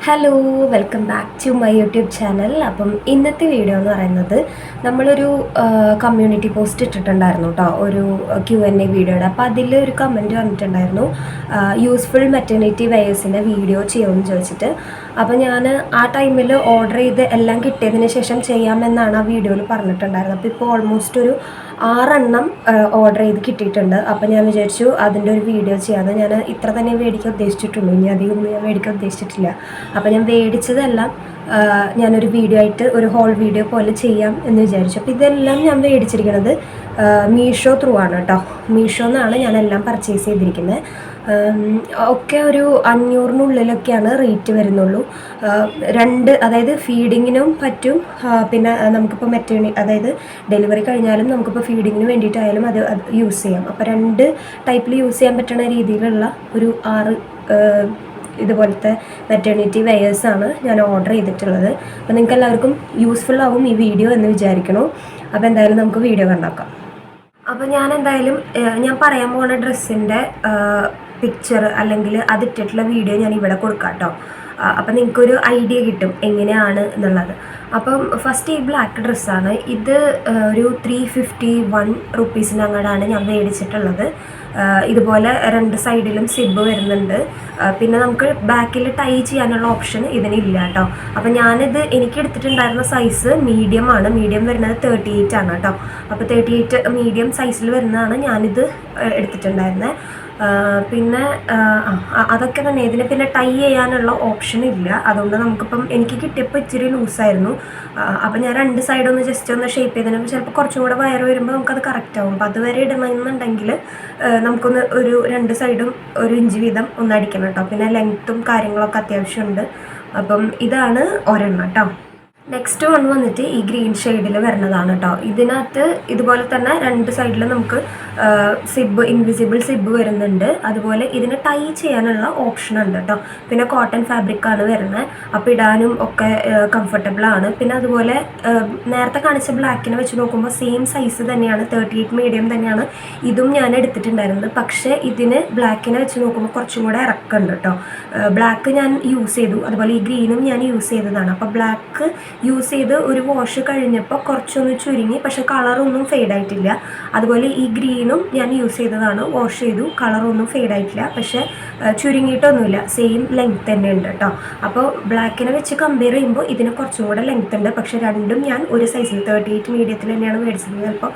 Hello welcome back to my YouTube channel. അപ്പം ഇന്നത്തെ video എന്ന് പറയുന്നത് നമ്മളൊരു കമ്മ്യൂണിറ്റി പോസ്റ്റ് ഇട്ടിട്ടുണ്ടായിരുന്നു കേട്ടോ, ഒരു Q&A വീഡിയോയുടെ. അപ്പോൾ അതിൽ ഒരു കമൻറ്റ് വന്നിട്ടുണ്ടായിരുന്നു, യൂസ്ഫുൾ മെറ്റേണിറ്റി വെയേഴ്സിൻ്റെ വീഡിയോ ചെയ്യുമെന്ന് ചോദിച്ചിട്ട്. അപ്പോൾ ഞാൻ ആ ടൈമിൽ ഓർഡർ ചെയ്ത് എല്ലാം കിട്ടിയതിന് ശേഷം ചെയ്യാമെന്നാണ് ആ വീഡിയോയിൽ പറഞ്ഞിട്ടുണ്ടായിരുന്നത്. അപ്പോൾ ഇപ്പോൾ ഓൾമോസ്റ്റ് ഒരു 6 ഓർഡർ ചെയ്ത് കിട്ടിയിട്ടുണ്ട്. അപ്പോൾ ഞാൻ വിചാരിച്ചു അതിൻ്റെ ഒരു വീഡിയോ ചെയ്യാമെന്ന്. ഞാൻ ഇത്ര തന്നെ മേടിക്കാൻ ഉദ്ദേശിച്ചിട്ടുള്ളൂ, ഇനി അധികമൊന്നും ഞാൻ മേടിക്കാൻ ഉദ്ദേശിച്ചിട്ടില്ല. അപ്പോൾ ഞാൻ മേടിച്ചതെല്ലാം ഞാനൊരു വീഡിയോ ആയിട്ട് ഒരു ഹോൾ വീഡിയോ പോലെ ചെയ്യാം എന്ന് വിചാരിച്ചു. അപ്പോൾ ഇതെല്ലാം ഞാൻ മേടിച്ചിരിക്കുന്നത് മീഷോ ത്രൂ ആണ് കേട്ടോ. മീഷോ എന്നാണ് ഞാനെല്ലാം പർച്ചേസ് ചെയ്തിരിക്കുന്നത്. ഒക്കെ ഒരു 500-നുള്ളിലൊക്കെയാണ് റേറ്റ് വരുന്നുള്ളൂ. അതായത് ഫീഡിങ്ങിനും പറ്റും, പിന്നെ നമുക്കിപ്പോൾ അതായത് ഡെലിവറി കഴിഞ്ഞാലും നമുക്കിപ്പോൾ ഫീഡിങ്ങിന് വേണ്ടിയിട്ടായാലും അത് യൂസ് ചെയ്യാം. അപ്പോൾ 2 ടൈപ്പിൽ യൂസ് ചെയ്യാൻ പറ്റുന്ന രീതിയിലുള്ള ഒരു 6 ഇതുപോലത്തെ മെറ്റേണിറ്റി വെയേഴ്സാണ് ഞാൻ ഓർഡർ ചെയ്തിട്ടുള്ളത്. അപ്പോൾ നിങ്ങൾക്ക് എല്ലാവർക്കും യൂസ്ഫുൾ ആവും ഈ വീഡിയോ എന്ന് വിചാരിക്കണു. അപ്പോൾ എന്തായാലും നമുക്ക് വീഡിയോ കണ്ടാക്കാം. അപ്പോൾ ഞാൻ എന്തായാലും ഞാൻ പറയാൻ പോകുന്ന ഡ്രസ്സിൻ്റെ പിക്ചർ അല്ലെങ്കിൽ അതിട്ടിട്ടുള്ള വീഡിയോ ഞാൻ ഇവിടെ കൊടുക്കാം കേട്ടോ. അപ്പം നിങ്ങൾക്കൊരു ഐഡിയ കിട്ടും എങ്ങനെയാണ് എന്നുള്ളത്. അപ്പം ഫസ്റ്റ് ഈ ബ്ലാക്ക് ഡ്രസ്സാണ്. ഇത് ഒരു 351 റുപ്പീസിനങ്ങടാണ് ഞാൻ മേടിച്ചിട്ടുള്ളത്. ഇതുപോലെ 2 സൈഡിലും സിബ് വരുന്നുണ്ട്. പിന്നെ നമുക്ക് ബാക്കിൽ ടൈ ചെയ്യാനുള്ള ഓപ്ഷൻ ഇതിനില്ല കേട്ടോ. അപ്പം എനിക്ക് എടുത്തിട്ടുണ്ടായിരുന്ന സൈസ് മീഡിയം ആണ്. മീഡിയം വരുന്നത് 38 ആണ് കേട്ടോ. അപ്പോൾ 38 മീഡിയം സൈസിൽ വരുന്നതാണ് ഞാനിത് എടുത്തിട്ടുണ്ടായിരുന്നത്. പിന്നെ അതൊക്കെ തന്നെ. ഇതിന് പിന്നെ ടൈ ചെയ്യാനുള്ള ഓപ്ഷൻ ഇല്ല. അതുകൊണ്ട് നമുക്കിപ്പം എനിക്ക് കിട്ടിയപ്പോൾ ഇച്ചിരി ലൂസായിരുന്നു. അപ്പം ഞാൻ 2 സൈഡൊന്ന് ജസ്റ്റ് ഒന്ന് ഷേപ്പ് ചെയ്തതിന് ചിലപ്പോൾ കുറച്ചും കൂടെ വയറ് വരുമ്പോൾ നമുക്കത് കറക്റ്റ് ആവും. അപ്പോൾ അതുവരെ ഇടണമെന്നുണ്ടെങ്കിൽ നമുക്കൊന്ന് ഒരു 2 സൈഡും 1 ഇഞ്ച് വീതം ഒന്ന് അടിക്കണം കേട്ടോ. പിന്നെ ലെങ്ത്തും കാര്യങ്ങളൊക്കെ അത്യാവശ്യമുണ്ട്. അപ്പം ഇതാണ് ഒരെണ്ണം കേട്ടോ. നെക്സ്റ്റ് വൺ വന്നിട്ട് ഈ ഗ്രീൻ ഷെയ്ഡിൽ വരുന്നതാണ് കേട്ടോ. ഇതിനകത്ത് ഇതുപോലെ തന്നെ 2 സൈഡിൽ നമുക്ക് ഇൻവിസിബിൾ സിബ് വരുന്നുണ്ട്. അതുപോലെ ഇതിന് ടൈ ചെയ്യാനുള്ള ഓപ്ഷൻ ഉണ്ട് കേട്ടോ. പിന്നെ കോട്ടൺ ഫാബ്രിക്കാണ് വരുന്നത്. അപ്പോൾ ഇടാനും ഒക്കെ കംഫർട്ടബിൾ ആണ്. പിന്നെ അതുപോലെ നേരത്തെ കാണിച്ച ബ്ലാക്കിനെ വെച്ച് നോക്കുമ്പോൾ സെയിം സൈസ് തന്നെയാണ്, 38 മീഡിയം തന്നെയാണ് ഇതും ഞാൻ എടുത്തിട്ടുണ്ടായിരുന്നത്. പക്ഷേ ഇതിന് ബ്ലാക്കിനെ വെച്ച് നോക്കുമ്പോൾ കുറച്ചും കൂടെ ഇറക്കുന്നുണ്ട് കേട്ടോ. ബ്ലാക്ക് ഞാൻ യൂസ് ചെയ്തു, അതുപോലെ ഈ ഗ്രീനും ഞാൻ യൂസ് ചെയ്തതാണ്. അപ്പോൾ ബ്ലാക്ക് യൂസ് ചെയ്ത് ഒരു വാഷ് കഴിഞ്ഞപ്പോൾ കുറച്ചൊന്ന് ചുരുങ്ങി, പക്ഷെ കളറൊന്നും ഫെയ്ഡായിട്ടില്ല. അതുപോലെ ഈ ഗ്രീനും ഞാൻ യൂസ് ചെയ്തതാണ്, വാഷ് ചെയ്തു, കളറൊന്നും ഫെയ്ഡായിട്ടില്ല, പക്ഷെ ചുരുങ്ങിയിട്ടൊന്നുമില്ല, സെയിം ലെങ്ത് തന്നെ ഉണ്ട് കേട്ടോ. അപ്പോൾ ബ്ലാക്കിനെ വെച്ച് കമ്പയർ ചെയ്യുമ്പോൾ ഇതിന് കുറച്ചും കൂടെ ലെങ്ത് ഉണ്ട്. പക്ഷെ രണ്ടും ഞാൻ ഒരു സൈസിൽ 38 മീഡിയത്തിൽ തന്നെയാണ് മേടിച്ചത്. ചിലപ്പോൾ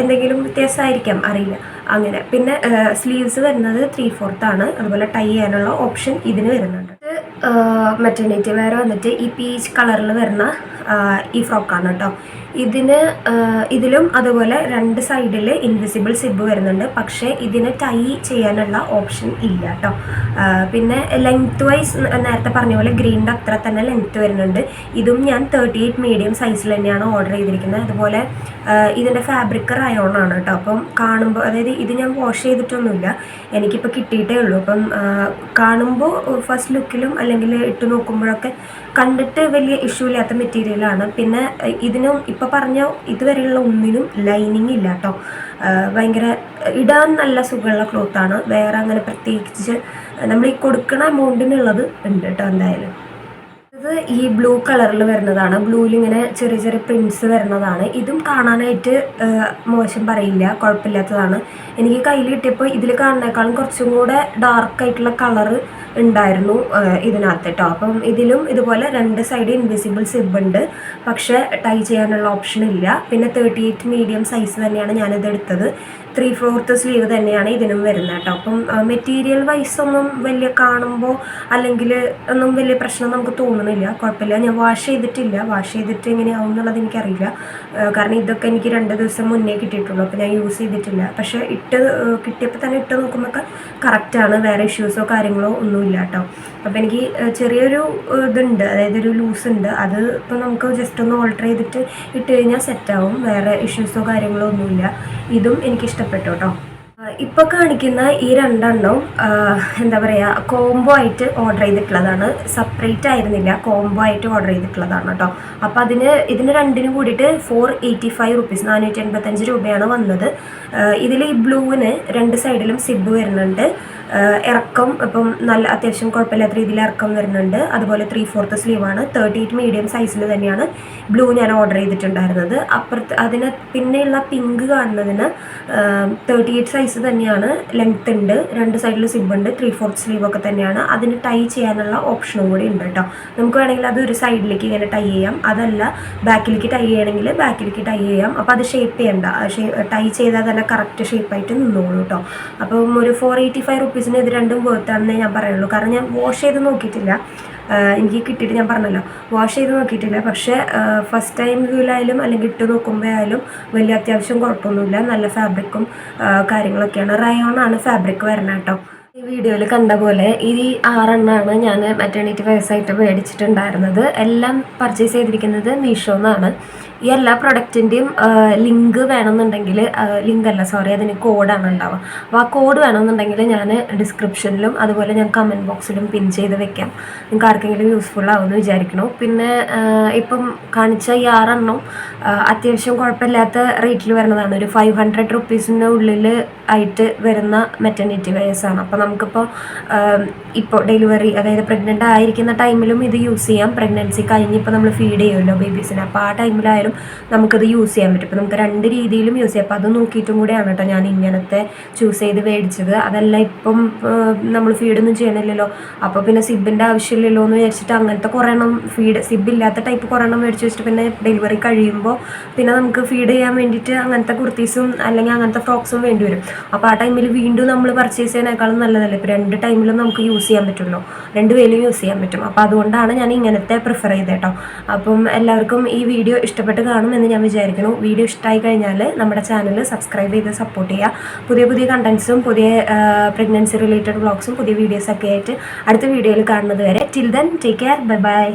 എന്തെങ്കിലും വ്യത്യാസമായിരിക്കാം, അറിയില്ല. അങ്ങനെ പിന്നെ സ്ലീവ്സ് വരുന്നത് 3/4 ആണ്. അതുപോലെ ടൈ ചെയ്യാനുള്ള ഓപ്ഷൻ ഇതിന് വരുന്നുണ്ട്. മെറ്റേണിറ്റി വെയർ വന്നിട്ട് ഈ പീച്ച് കളറിൽ വരുന്ന ഈ ഫ്രോക്കാണ് കേട്ടോ. ഇതിലും അതുപോലെ 2 സൈഡിൽ ഇൻവിസിബിൾ സിബ് വരുന്നുണ്ട്. പക്ഷേ ഇതിന് ടൈ ചെയ്യാനുള്ള ഓപ്ഷൻ ഇല്ല കേട്ടോ. പിന്നെ ലെങ്ത് വൈസ് നേരത്തെ പറഞ്ഞ പോലെ ഗ്രീനിൻ്റെ അത്ര തന്നെ ലെങ്ത് വരുന്നുണ്ട്. ഇതും ഞാൻ 38 മീഡിയം സൈസിൽ തന്നെയാണ് ഓർഡർ ചെയ്തിരിക്കുന്നത്. അതുപോലെ ഇതിൻ്റെ ഫാബ്രിക് റയോൺ ആണ് കേട്ടോ. അപ്പം കാണുമ്പോൾ, അതായത് ഇത് ഞാൻ വാഷ് ചെയ്തിട്ടൊന്നുമില്ല, എനിക്കിപ്പോൾ കിട്ടിയിട്ടേ ഉള്ളൂ. അപ്പം കാണുമ്പോൾ ഫസ്റ്റ് ലുക്കിലും അല്ലെങ്കിൽ ഇട്ട് നോക്കുമ്പോഴൊക്കെ കണ്ടിട്ട് വലിയ ഇഷ്യൂ ഇല്ലാത്ത മെറ്റീരിയലാണ്. പിന്നെ ഇതിനും ഇപ്പോൾ പറഞ്ഞ ഇതുവരെയുള്ള ഒന്നിനും ലൈനിങ് ഇല്ല കേട്ടോ. ഭയങ്കര ഇടാൻ നല്ല സുഖമുള്ള ക്ലോത്താണ്. വേറെ അങ്ങനെ പ്രത്യേകിച്ച് നമ്മൾ ഈ കൊടുക്കണ എമൗണ്ടിനുള്ളത് ഉണ്ട് കേട്ടോ. എന്തായാലും ഇത് ഈ ബ്ലൂ കളറിൽ വരുന്നതാണ്. ബ്ലൂവിൽ ഇങ്ങനെ ചെറിയ ചെറിയ പ്രിൻസ് വരുന്നതാണ്. ഇതും കാണാനായിട്ട് മോശം പറയില്ല, കുഴപ്പമില്ലാത്തതാണ്. എനിക്ക് കയ്യിൽ കിട്ടിയപ്പോൾ ഇതിൽ കാണുന്നേക്കാളും കുറച്ചും കൂടെ ഡാർക്കായിട്ടുള്ള കളറ് ഉണ്ടായിരുന്നു ഇതിനകത്ത് കേട്ടോ. അപ്പം ഇതിലും ഇതുപോലെ 2 സൈഡ് ഇൻവിസിബിൾ സിബ് ഉണ്ട്, പക്ഷേ ടൈ ചെയ്യാനുള്ള ഓപ്ഷൻ ഇല്ല. പിന്നെ 38 മീഡിയം സൈസ് തന്നെയാണ് ഞാനിത് എടുത്തത്. 3/4 സ്ലീവ് തന്നെയാണ് ഇതിനും വരുന്നത് കേട്ടോ. അപ്പം മെറ്റീരിയൽ വൈസ് ഒന്നും വലിയ കാണുമ്പോൾ അല്ലെങ്കിൽ ഒന്നും വലിയ പ്രശ്നം നമുക്ക് തോന്നുന്നില്ല, കുഴപ്പമില്ല. ഞാൻ വാഷ് ചെയ്തിട്ടില്ല, വാഷ് ചെയ്തിട്ട് എങ്ങനെയാവും എന്നുള്ളത് എനിക്കറിയില്ല. കാരണം ഇതൊക്കെ എനിക്ക് 2 ദിവസം മുന്നേ കിട്ടിയിട്ടുള്ളൂ. അപ്പോൾ ഞാൻ യൂസ് ചെയ്തിട്ടില്ല. പക്ഷേ കിട്ടിയപ്പോൾ തന്നെ ഇട്ട് നോക്കുമ്പോൾ കറക്റ്റാണ്, വേറെ ഇഷ്യൂസോ കാര്യങ്ങളോ ഒന്നുമില്ല കേട്ടോ. അപ്പോൾ എനിക്ക് ചെറിയൊരു ഇതുണ്ട്, അതായത് ഒരു ലൂസ് ഉണ്ട്. അത് ഇപ്പോൾ നമുക്ക് ജസ്റ്റ് ഒന്ന് ഓൾട്ടർ ചെയ്തിട്ട് ഇട്ട് കഴിഞ്ഞാൽ സെറ്റാവും, വേറെ ഇഷ്യൂസോ കാര്യങ്ങളോ ഒന്നുമില്ല. ഇതും എനിക്കിഷ്ടപ്പെട്ടു കേട്ടോ. ഇപ്പോൾ കാണിക്കുന്ന ഈ രണ്ടെണ്ണവും എന്താ പറയുക, കോംബോ ആയിട്ട് ഓർഡർ ചെയ്തിട്ടുള്ളതാണ്. സെപ്പറേറ്റ് ആയിരുന്നില്ല, കോംബോ ആയിട്ട് ഓർഡർ ചെയ്തിട്ടുള്ളതാണ് കേട്ടോ. അപ്പോൾ ഇതിന് രണ്ടിനും കൂടിയിട്ട് 485 റുപ്പീസ്, 485 രൂപയാണ് വന്നത്. ഇതിൽ ഈ ബ്ലൂവിന് രണ്ട് സൈഡിലും സിബ് വരുന്നുണ്ട്. ഇറക്കം ഇപ്പം നല്ല അത്യാവശ്യം കുഴപ്പമില്ലാത്ത രീതിയിൽ ഇറക്കം വരുന്നുണ്ട്. അതുപോലെ 3/4 സ്ലീവാണ്. 38 മീഡിയം സൈസിൽ തന്നെയാണ് ബ്ലൂ ഞാൻ ഓർഡർ ചെയ്തിട്ടുണ്ടായിരുന്നത്. അതിന് പിന്നെയുള്ള പിങ്ക് കാണുന്നതിന് 38 സൈസ് തന്നെയാണ്, ലെങ്ത് ഉണ്ട്, രണ്ട് സൈഡിൽ സിബ് ഉണ്ട്, 3/4 സ്ലീവ് ഒക്കെ തന്നെയാണ്. അതിന് ടൈ ചെയ്യാനുള്ള ഓപ്ഷനും കൂടി ഉണ്ട് കേട്ടോ. നമുക്ക് വേണമെങ്കിൽ അത് ഒരു സൈഡിലേക്ക് ഇങ്ങനെ ടൈ ചെയ്യാം, അതല്ല ബാക്കിലേക്ക് ടൈ ചെയ്യണമെങ്കിൽ ബാക്കിലേക്ക് ടൈ ചെയ്യാം. അപ്പോൾ അത് ഷേപ്പ് ചെയ്യണ്ട, ടൈ ചെയ്താൽ തന്നെ കറക്റ്റ് ഷേപ്പായിട്ട് നിന്നോളൂ കേട്ടോ. അപ്പം ഒരു 485 റുപ്പീസിന് ഇത് രണ്ടും വേർത്താണെന്നേ ഞാൻ പറയുള്ളൂ. കാരണം ഞാൻ വാഷ് ചെയ്ത് നോക്കിയിട്ടില്ല, എനിക്ക് കിട്ടിയിട്ട് ഞാൻ പറഞ്ഞല്ലോ വാഷ് ചെയ്ത് നോക്കിയിട്ടില്ല. പക്ഷേ ഫസ്റ്റ് ടൈം വ്യൂലായാലും അല്ലെങ്കിൽ ഇട്ട് നോക്കുമ്പോൾ ആയാലും വലിയ അത്യാവശ്യം കുഴപ്പമൊന്നുമില്ല. നല്ല ഫാബ്രിക്കും കാര്യങ്ങളൊക്കെയാണ്. റയോണാണ് ഫാബ്രിക് വരുന്നത് കേട്ടോ. ഈ വീഡിയോയിൽ കണ്ട പോലെ ഈ 6 എണ്ണമാണ് ഞാൻ മെറ്റേണിറ്റി വെയർസായിട്ട് മേടിച്ചിട്ടുണ്ടായിരുന്നത്. എല്ലാം പർച്ചേസ് ചെയ്തിരിക്കുന്നത് മീഷോന്നാണ്. ഈ എല്ലാ പ്രൊഡക്റ്റിൻ്റെയും ലിങ്ക് വേണമെന്നുണ്ടെങ്കിൽ, അതിന് കോഡാണ് ഉണ്ടാവുക. അപ്പോൾ ആ കോഡ് വേണമെന്നുണ്ടെങ്കിൽ ഞാൻ ഡിസ്ക്രിപ്ഷനിലും അതുപോലെ ഞാൻ കമൻറ്റ് ബോക്സിലും പിൻ ചെയ്ത് വെക്കാം. നിങ്ങൾക്ക് ആർക്കെങ്കിലും യൂസ്ഫുൾ ആവുമെന്ന് വിചാരിക്കണു. പിന്നെ ഇപ്പം കാണിച്ച ഈ 6 എണ്ണം അത്യാവശ്യം കുഴപ്പമില്ലാത്ത റേറ്റിൽ വരുന്നതാണ്. ഒരു 500 റുപ്പീസിൻ്റെ ഉള്ളിൽ ആയിട്ട് വരുന്ന മെറ്റേണിറ്റി വെയർസാണ്. അപ്പോൾ നമുക്കിപ്പോൾ ഡെലിവറി, അതായത് പ്രഗ്നൻ്റ് ആയിരിക്കുന്ന ടൈമിലും ഇത് യൂസ് ചെയ്യാം. പ്രഗ്നൻസി കഴിഞ്ഞിപ്പോൾ നമ്മൾ ഫീഡ് ചെയ്യുമല്ലോ ബേബീസിന്, അപ്പോൾ ആ ടൈമിലായാലും നമുക്കത് യൂസ് ചെയ്യാൻ പറ്റും. ഇപ്പോൾ നമുക്ക് രണ്ട് രീതിയിലും യൂസ് ചെയ്യാം. അപ്പോൾ അത് നോക്കിയിട്ടും കൂടെയാണ് കേട്ടോ ഞാൻ ഇങ്ങനത്തെ ചൂസ് ചെയ്ത് മേടിച്ചത്. അതല്ല ഇപ്പം നമ്മൾ ഫീഡൊന്നും ചെയ്യണില്ലല്ലോ, അപ്പോൾ പിന്നെ സിബിൻ്റെ ആവശ്യമില്ലല്ലോ എന്ന് വിചാരിച്ചിട്ട് അങ്ങനത്തെ കുറേ എണ്ണം സിബില്ലാത്ത ടൈപ്പ് കുറേ എണ്ണം മേടിച്ച് വെച്ചിട്ട് പിന്നെ ഡെലിവറി കഴിയുമ്പോൾ പിന്നെ നമുക്ക് ഫീഡ് ചെയ്യാൻ വേണ്ടിയിട്ട് അങ്ങനത്തെ കുർത്തീസും അല്ലെങ്കിൽ അങ്ങനത്തെ ഫ്രോക്സും വേണ്ടി വരും. അപ്പോൾ ആ ടൈമിൽ വീണ്ടും നമ്മൾ പർച്ചേസ് ചെയ്യുന്നതിനേക്കാളും നല്ലതല്ലേ. ഇപ്പോൾ രണ്ട് ടൈമിലും നമുക്ക് യൂസ് ചെയ്യാൻ പറ്റുമല്ലോ, രണ്ട് വേലും യൂസ് ചെയ്യാൻ പറ്റും. അപ്പോൾ അതുകൊണ്ടാണ് ഞാൻ ഇങ്ങനത്തെ പ്രിഫർ ചെയ്തത് കേട്ടോ. അപ്പം എല്ലാവർക്കും ഈ വീഡിയോ ഇഷ്ടപ്പെട്ട് കാണുമെന്ന് ഞാൻ വിചാരിക്കുന്നു. വീഡിയോ ഇഷ്ടമായി കഴിഞ്ഞാൽ നമ്മുടെ ചാനൽ സബ്സ്ക്രൈബ് ചെയ്ത് സപ്പോർട്ട് ചെയ്യുക. പുതിയ പുതിയ കണ്ടൻസും പുതിയ പ്രഗ്നൻസി റിലേറ്റഡ് വ്ളോഗ്സും പുതിയ വീഡിയോസൊക്കെ ആയിട്ട് അടുത്ത വീഡിയോയിൽ കാണുന്നത് വരെ till then take care, bye bye.